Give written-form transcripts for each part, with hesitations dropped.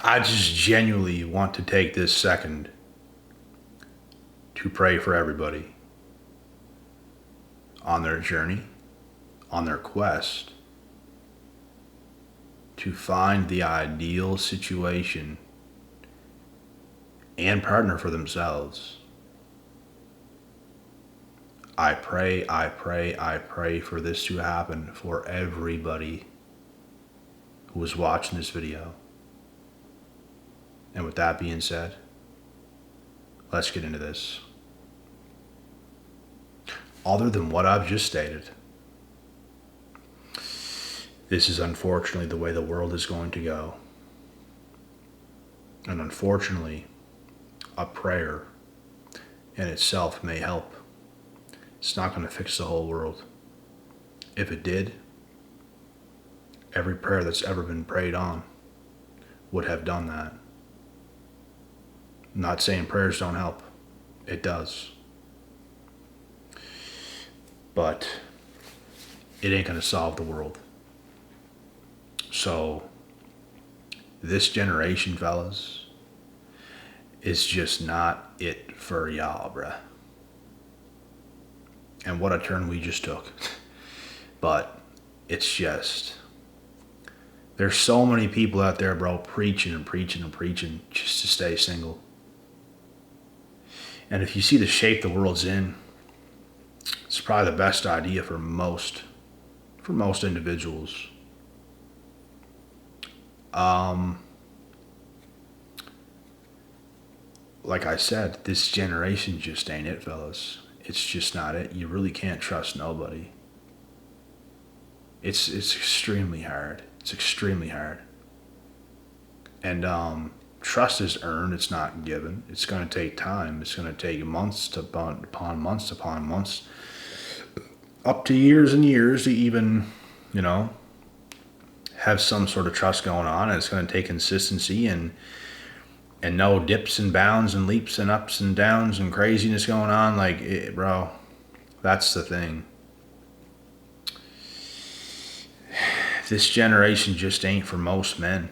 I just genuinely want to take this second to pray for everybody on their journey, on their quest to find the ideal situation and partner for themselves. I pray for this to happen for everybody who is watching this video. And with that being said, let's get into this. Other than what I've just stated, this is unfortunately the way the world is going to go. And unfortunately, a prayer in itself may help. It's not going to fix the whole world. If it did, every prayer that's ever been prayed on would have done that. I'm not saying prayers don't help. It does. But it ain't going to solve the world. So, this generation, fellas, is just not it for y'all, bruh. And what a turn we just took. But it's just, there's so many people out there, bro, preaching just to stay single. And if you see the shape the world's in, it's probably the best idea for most individuals. Like I said, this generation just ain't it, fellas. It's just not it. You really can't trust nobody. It's extremely hard. It's extremely hard. And trust is earned. It's not given. It's going to take time. It's going to take months upon months, up to years and years to even, have some sort of trust going on. And it's going to take consistency and no dips and bounds and leaps and ups and downs and craziness going on. Bro, that's the thing. This generation just ain't for most men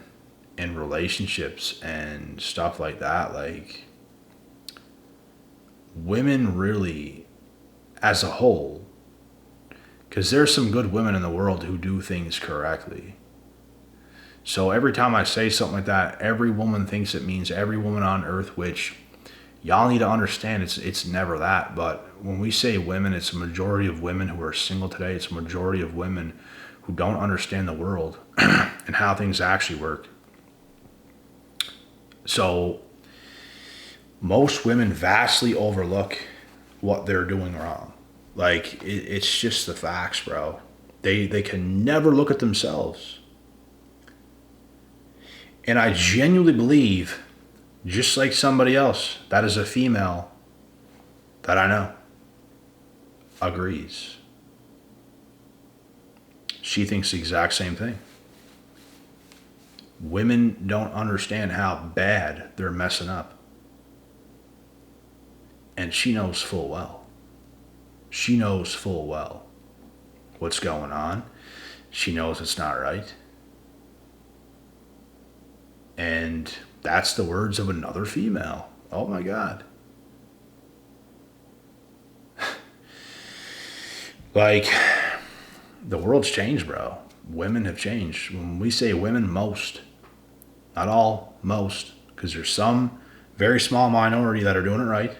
in relationships and stuff like that. Like, women really, as a whole, because there's some good women in the world who do things correctly. So every time I say something like that, every woman thinks it means every woman on earth, which y'all need to understand it's never that. But when we say women, it's a majority of women who are single today. It's a majority of women who don't understand the world and how things actually work. So most women vastly overlook what they're doing wrong. Like, it's just the facts, bro. They can never look at themselves. And I genuinely believe, just like somebody else, that is a female that I know, agrees. She thinks the exact same thing. Women don't understand how bad they're messing up. And she knows full well. She knows full well what's going on. She knows it's not right. And that's the words of another female. Oh my God. Like, the world's changed, bro. Women have changed. When we say women, most, not all, most, because there's some very small minority that are doing it right.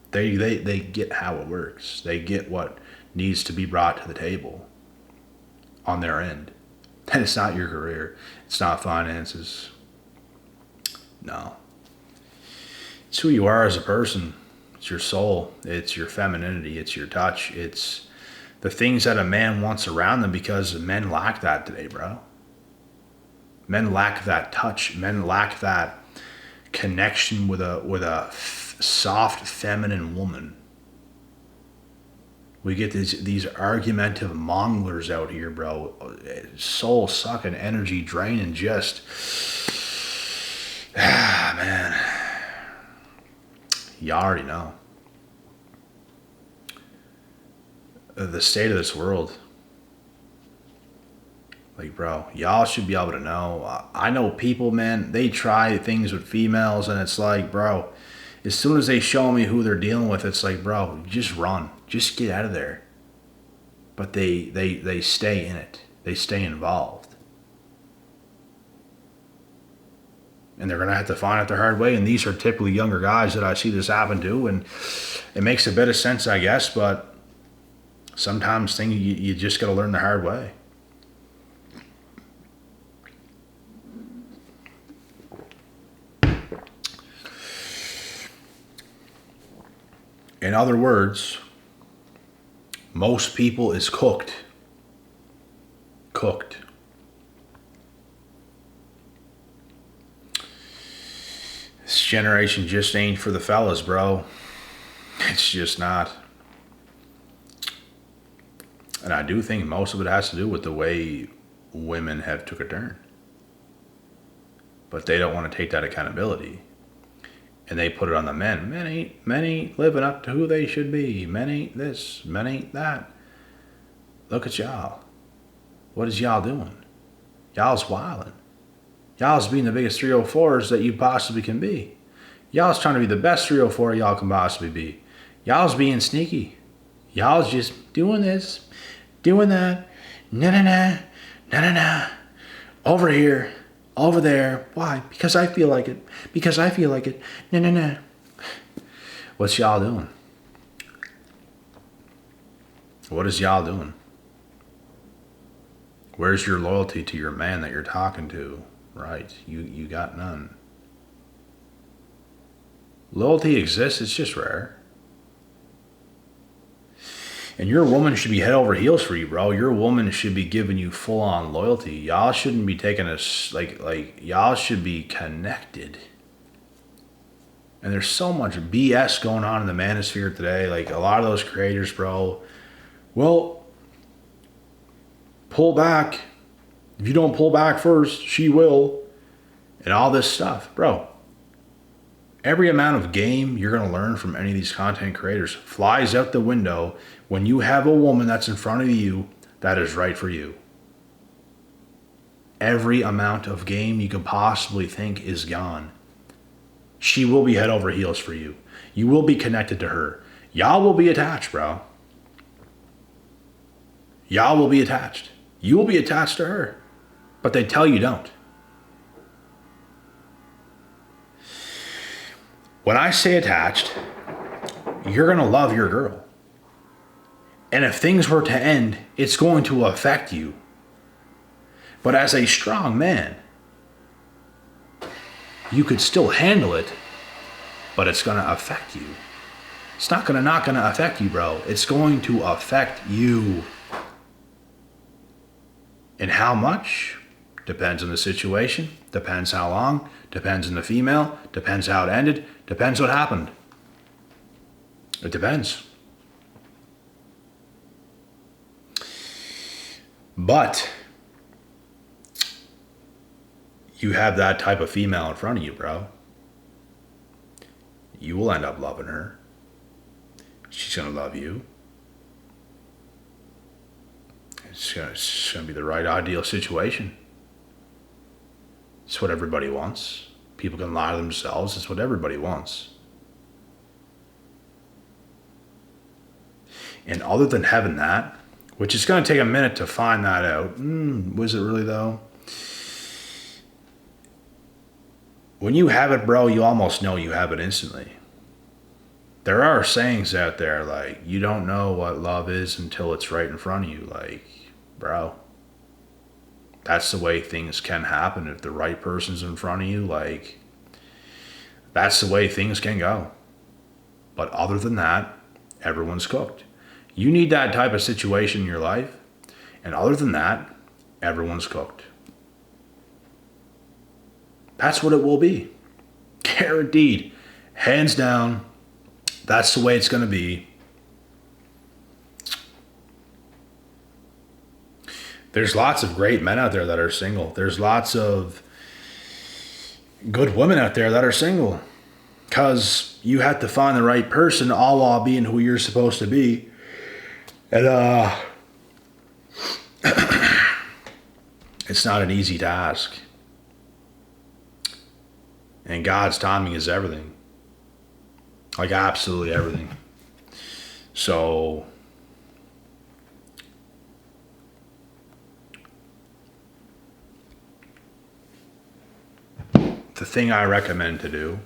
They get how it works. They get what needs to be brought to the table on their end. And it's not your career. It's not finances. No. It's who you are as a person. It's your soul. It's your femininity. It's your touch. It's the things that a man wants around them, because men lack that today, bro. Men lack that touch. Men lack that connection with a soft feminine woman. We get these argumentative monglers out here, bro. Soul sucking, energy draining, just man. You already know. The state of this world. Like, bro, y'all should be able to know. I know people, man, they try things with females, and it's like, bro, as soon as they show me who they're dealing with, it's like, bro, just run. Just get out of there. But they stay in it. They stay involved. And they're going to have to find it the hard way. And these are typically younger guys that I see this happen to. And it makes a bit of sense, I guess. But sometimes things you just got to learn the hard way. In other words, most people is cooked. Cooked. This generation just ain't for the fellas, bro. It's just not. And I do think most of it has to do with the way women have took a turn. But they don't want to take that accountability. And they put it on the men. Men ain't living up to who they should be. Men ain't this. Men ain't that. Look at y'all. What is y'all doing? Y'all's wilding. Y'all's being the biggest 304s that you possibly can be. Y'all's trying to be the best 304 y'all can possibly be. Y'all's being sneaky. Y'all's just doing this, doing that. Nah. Over here. Over there. Why? Because I feel like it. Because I feel like it. Nah. What's y'all doing? What is y'all doing? Where's your loyalty to your man that you're talking to? Right. You got none. Loyalty exists. It's just rare. And your woman should be head over heels for you, bro. Your woman should be giving you full on loyalty. Y'all shouldn't be taking us like y'all should be connected. And there's so much BS going on in the manosphere today. Like a lot of those creators, bro. Well, pull back. If you don't pull back first, she will. And all this stuff, bro. Every amount of game you're going to learn from any of these content creators flies out the window when you have a woman that's in front of you that is right for you. Every amount of game you could possibly think is gone. She will be head over heels for you. You will be connected to her. Y'all will be attached, bro. Y'all will be attached. You will be attached to her. But they tell you don't. When I say attached, you're going to love your girl. And if things were to end, it's going to affect you. But as a strong man, you could still handle it, but it's going to affect you. It's not going to affect you, bro. It's going to affect you. And how much? Depends on the situation, depends how long, depends on the female, depends how it ended, depends what happened. It depends. But you have that type of female in front of you, bro. You will end up loving her. She's going to love you. It's going to be the right ideal situation. It's what everybody wants. People can lie to themselves. It's what everybody wants. And other than having that, which is going to take a minute to find that out. Was it really though? When you have it, bro, you almost know you have it instantly. There are sayings out there like, you don't know what love is until it's right in front of you. Like, bro, that's the way things can happen. If the right person's in front of you, like, that's the way things can go. But other than that, everyone's cooked. You need that type of situation in your life. And other than that, everyone's cooked. That's what it will be. Guaranteed. Hands down. That's the way it's going to be. There's lots of great men out there that are single. There's lots of good women out there that are single. Because you have to find the right person all while being who you're supposed to be. And It's not an easy task. And God's timing is everything. Like absolutely everything. So the thing I recommend to do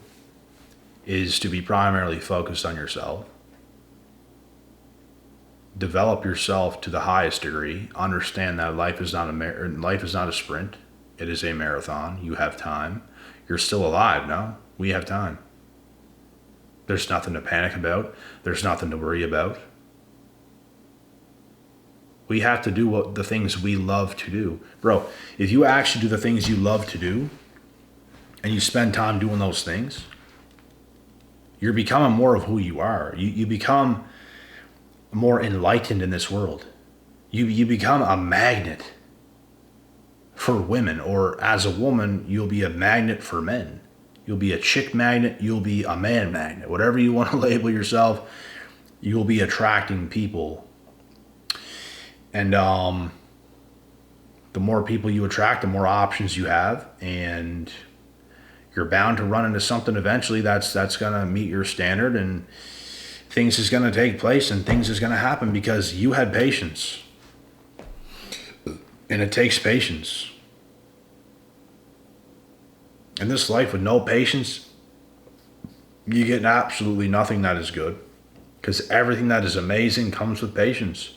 is to be primarily focused on yourself. Develop yourself to the highest degree. Understand that life is not a sprint. It is a marathon. You have time. You're still alive, no? We have time. There's nothing to panic about. There's nothing to worry about. We have to do the things we love to do. Bro, if you actually do the things you love to do, and you spend time doing those things, you're becoming more of who you are. You become more enlightened in this world. You become a magnet for women, or as a woman, you'll be a magnet for men. You'll be a chick magnet, you'll be a man magnet. Whatever you want to label yourself, you'll be attracting people. And the more people you attract, the more options you have, and you're bound to run into something eventually that's going to meet your standard, and things is going to take place and things is going to happen because you had patience. And it takes patience. In this life with no patience, you get absolutely nothing that is good, because everything that is amazing comes with patience.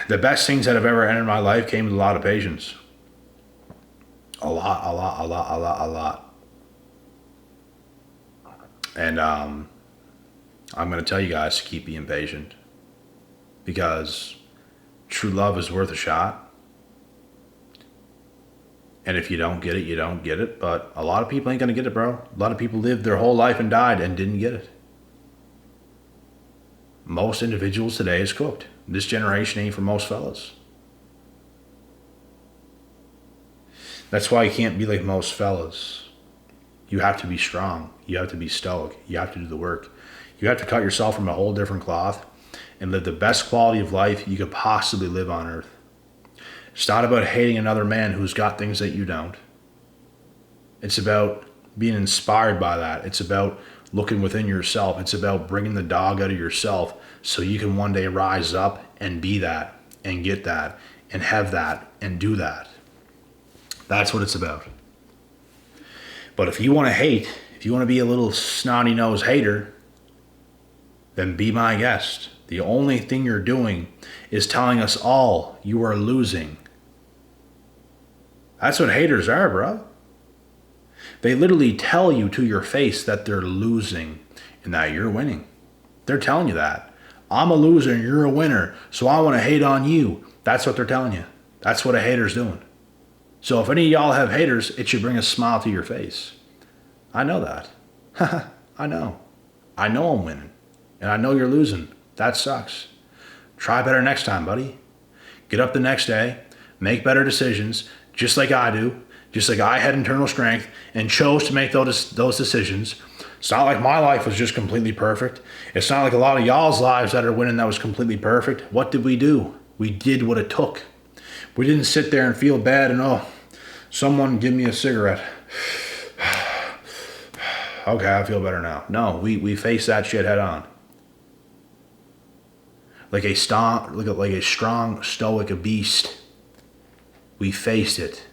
The best things that have ever entered my life came with a lot of patience. A lot. And I'm going to tell you guys to keep being patient, because true love is worth a shot. And if you don't get it, you don't get it. But a lot of people ain't going to get it, bro. A lot of people lived their whole life and died and didn't get it. Most individuals today is cooked. This generation ain't for most fellas. That's why you can't be like most fellas. You have to be strong. You have to be stoic. You have to do the work. You have to cut yourself from a whole different cloth and live the best quality of life you could possibly live on earth. It's not about hating another man who's got things that you don't. It's about being inspired by that. It's about looking within yourself. It's about bringing the dog out of yourself so you can one day rise up and be that and get that and have that and do that. That's what it's about. But if you want to hate, if you want to be a little snotty-nosed hater, then be my guest. The only thing you're doing is telling us all you are losing. That's what haters are, bro. They literally tell you to your face that they're losing and that you're winning. They're telling you that. I'm a loser and you're a winner, so I want to hate on you. That's what they're telling you. That's what a hater's doing. So if any of y'all have haters, it should bring a smile to your face. I know that. I know. I know I'm winning. And I know you're losing. That sucks. Try better next time, buddy. Get up the next day. Make better decisions, just like I do. Just like I had internal strength and chose to make those decisions. It's not like my life was just completely perfect. It's not like a lot of y'all's lives that are winning that was completely perfect. What did we do? We did what it took. We didn't sit there and feel bad and, oh, someone give me a cigarette. Okay, I feel better now. No, we faced that shit head on. Like a strong stoic beast. We faced it.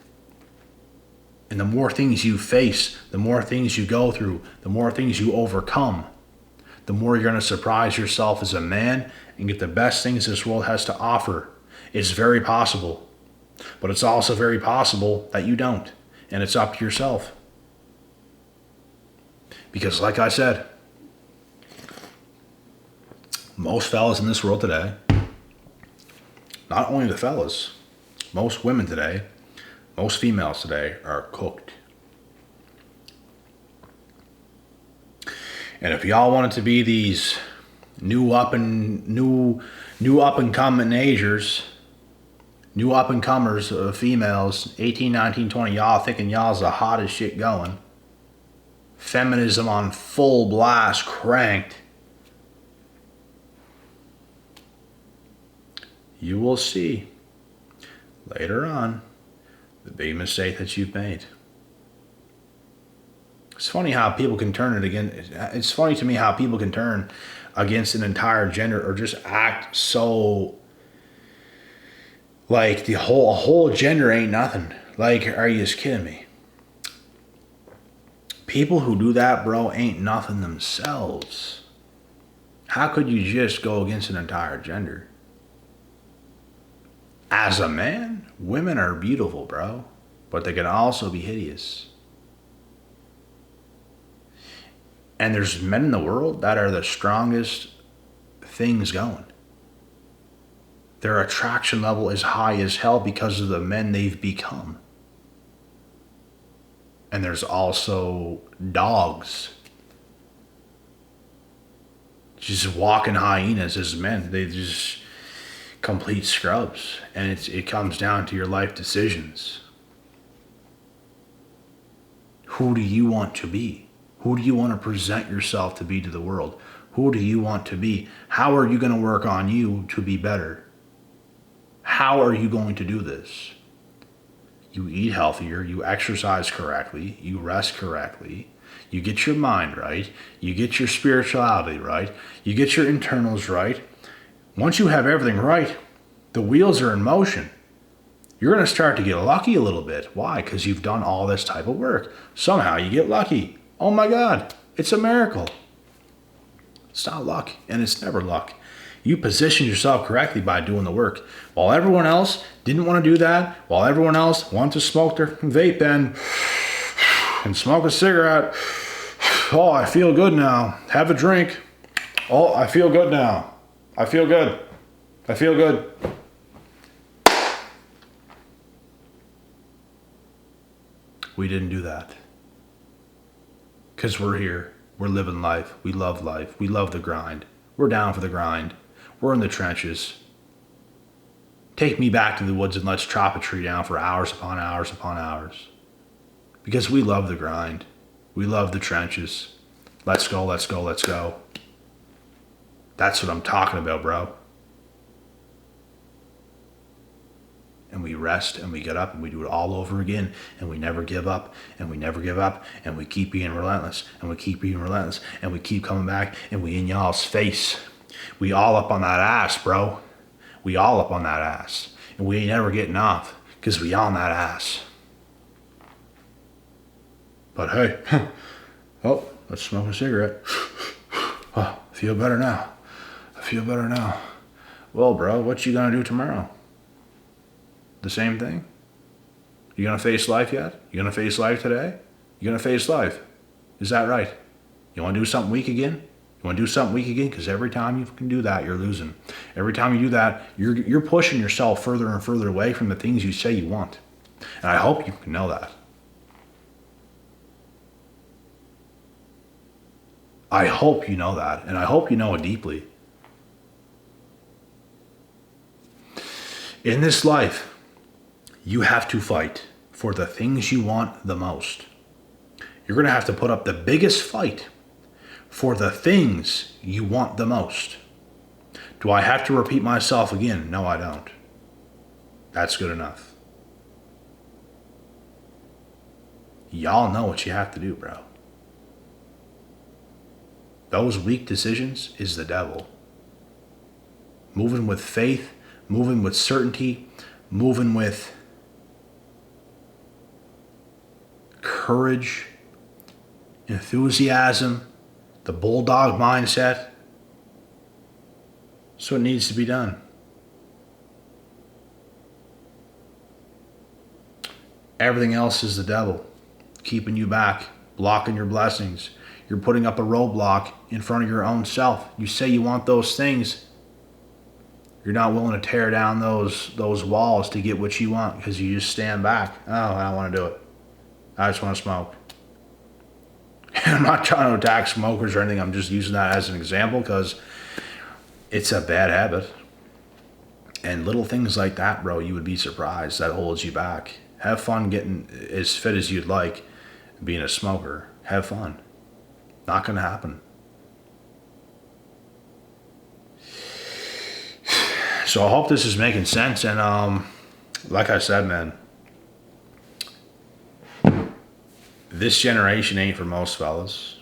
And the more things you face, the more things you go through, the more things you overcome, the more you're going to surprise yourself as a man and get the best things this world has to offer. It's very possible. But it's also very possible that you don't. And it's up to yourself. Because like I said, most fellas in this world today, not only the fellas, most women today, most females today are cooked. And if y'all wanted to be these new up and coming agers, new up and comers of females, 18, 19, 20, y'all thinking y'all's the hottest shit going. Feminism on full blast, cranked. You will see later on, the big mistake that you've made. It's funny how people can turn it again. It's funny to me how people can turn against an entire gender or just act so like a whole gender ain't nothing. Like, are you just kidding me? People who do that, bro, ain't nothing themselves. How could you just go against an entire gender? As a man, women are beautiful, bro, but they can also be hideous. And there's men in the world that are the strongest things going. Their attraction level is high as hell because of the men they've become. And there's also dogs. Just walking hyenas as men. They just complete scrubs. And it comes down to your life decisions. Who do you want to be? Who do you want to present yourself to be to the world? Who do you want to be? How are you going to work on you to be better? How are you going to do this? You eat healthier, you exercise correctly, you rest correctly, you get your mind right, you get your spirituality right, you get your internals right. Once you have everything right, the wheels are in motion. You're going to start to get lucky a little bit. Why? Because you've done all this type of work. Somehow you get lucky. Oh my God, it's a miracle. It's not luck, and it's never luck. You positioned yourself correctly by doing the work. While everyone else didn't want to do that, while everyone else wanted to smoke their vape and smoke a cigarette, oh, I feel good now. Have a drink. Oh, I feel good now. I feel good. I feel good. We didn't do that. Because we're here. We're living life. We love life. We love the grind. We're down for the grind. We're in the trenches. Take me back to the woods and let's chop a tree down for hours upon hours upon hours. Because we love the grind. We love the trenches. Let's go, let's go, let's go. That's what I'm talking about, bro. And we rest and we get up and we do it all over again, and we never give up and we never give up, and we keep being relentless and we keep being relentless and we keep coming back, and we in y'all's face. We all up on that ass, bro. We all up on that ass, and we ain't never getting off because we on that ass. But hey, oh, let's smoke a cigarette. Oh, I feel better now. I feel better now. Well, bro, what you gonna do tomorrow? The same thing? You gonna face life yet? You gonna face life today? You gonna face life? Is that right? You wanna do something weak again? You wanna do something weak again? Because every time you can do that, you're losing. Every time you do that, you're pushing yourself further and further away from the things you say you want. And I hope you can know that. I hope you know that, and I hope you know it deeply. In this life, you have to fight for the things you want the most. You're going to have to put up the biggest fight for the things you want the most. Do I have to repeat myself again? No, I don't. That's good enough. Y'all know what you have to do, bro. Those weak decisions is the devil. Moving with faith, moving with certainty, moving with courage, enthusiasm, the bulldog mindset. That's what needs to be done. Everything else is the devil, keeping you back, blocking your blessings. You're putting up a roadblock in front of your own self. You say you want those things. You're not willing to tear down those walls to get what you want because you just stand back. Oh, I don't want to do it. I just want to smoke. And I'm not trying to attack smokers or anything. I'm just using that as an example because it's a bad habit. And little things like that, bro, you would be surprised that holds you back. Have fun getting as fit as you'd like being a smoker. Have fun. Not going to happen. So I hope this is making sense, and like I said, man, this generation ain't for most fellas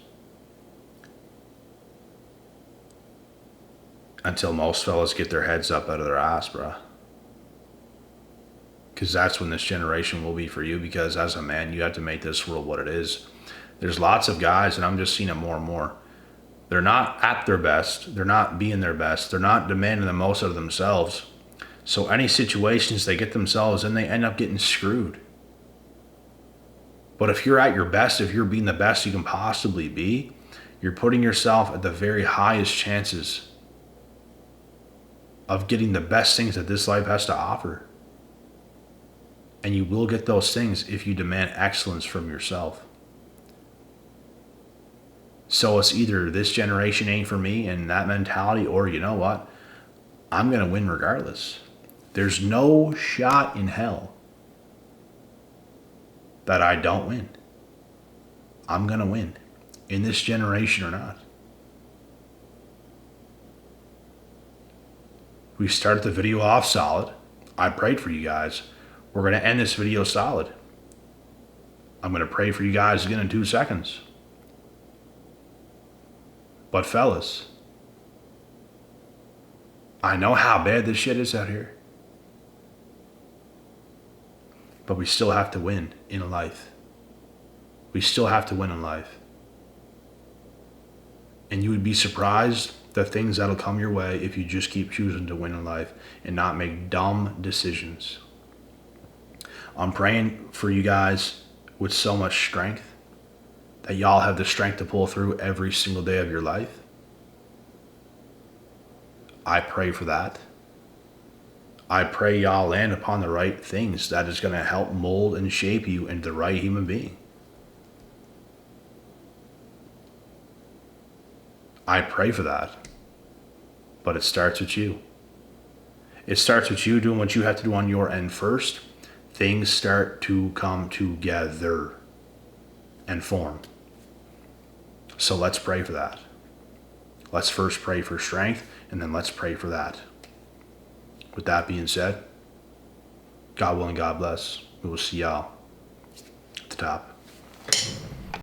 until most fellas get their heads up out of their ass, bro. Because that's when this generation will be for you, because as a man, you have to make this world what it is. There's lots of guys, and I'm just seeing it more and more. They're not at their best. They're not being their best. They're not demanding the most out of themselves. So any situations they get themselves in, they end up getting screwed. But if you're at your best, if you're being the best you can possibly be, you're putting yourself at the very highest chances of getting the best things that this life has to offer. And you will get those things if you demand excellence from yourself. So it's either this generation ain't for me and that mentality, or you know what? I'm going to win regardless. There's no shot in hell that I don't win. I'm going to win in this generation or not. We started the video off solid. I prayed for you guys. We're going to end this video solid. I'm going to pray for you guys again in 2 seconds. But fellas, I know how bad this shit is out here. But we still have to win in life. We still have to win in life. And you would be surprised the things that'll come your way if you just keep choosing to win in life and not make dumb decisions. I'm praying for you guys with so much strength that y'all have the strength to pull through every single day of your life. I pray for that. I pray y'all land upon the right things that is going to help mold and shape you into the right human being. I pray for that. But it starts with you. It starts with you doing what you have to do on your end first. Things start to come together and form. So let's pray for that. Let's first pray for strength, and then let's pray for that. With that being said, God willing, God bless. We will see y'all at the top.